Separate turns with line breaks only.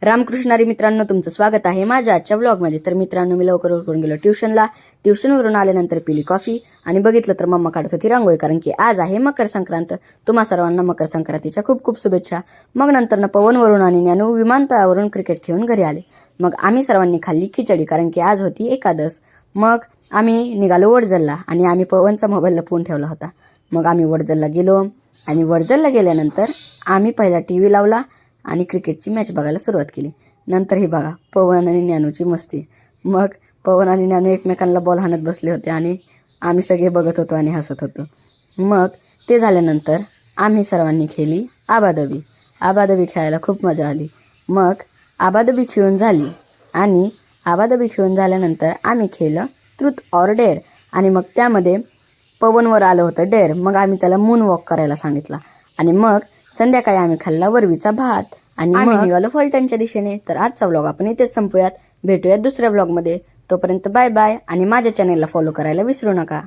रामकृष्णारी मित्रांनो, तुमचं स्वागत आहे माझ्या आजच्या व्लॉगमध्ये। तर मित्रांनो, मी लवकर उठून गेलो ट्युशनला। ट्युशनवरून आल्यानंतर पिली कॉफी आणि बघितलं तर मम्मा काढत होती रांगोळी, कारण की आज आहे मकर संक्रांत। तुम्हा सर्वांना मकर संक्रांतीच्या खूप खूप शुभेच्छा। मग नंतर पवनवरून आणि ज्ञानू विमानतळावरून क्रिकेट खेळून घरी आले। मग आम्ही सर्वांनी खाल्ली खिचडी, कारण की आज होती एकादश। मग आम्ही निघालो वडजलला आणि आम्ही पवनचा मोबाईल लपवून ठेवला होता। मग आम्ही वडजलला गेलो आणि वडजलला गेल्यानंतर आम्ही पहिला टीव्ही लावला आणि क्रिकेटची मॅच बघायला सुरुवात केली। नंतर ही बघा पवन आणि ज्ञानूची मस्ती। मग पवन आणि ज्ञानू एकमेकांना बॉल हाणत बसले होते आणि आम्ही सगळे बघत होतो आणि हसत होतो। मग ते झाल्यानंतर आम्ही सर्वांनी खेळली आबाधबी। आबाधबी खेळायला खूप मजा आली। मग आबाधबी खेळून झाली आणि आबाधबी खेळून झाल्यानंतर आम्ही खेळलं ट्रूथ ऑर डेअर आणि मग त्यामध्ये पवनवर आलं होतं डेअर। मग आम्ही त्याला मून वॉक करायला सांगितला आणि मग संध्याकाळी आम्ही खाल्ला वरवीचा भात आणि आम्ही निघालो फलटणच्या दिशेने। तर आजचा व्लॉग आपण इथेच संपूयात। भेटूयात दुसऱ्या व्लॉगमध्ये। तोपर्यंत बाय बाय आणि माझ्या चॅनेलला फॉलो करायला विसरू नका।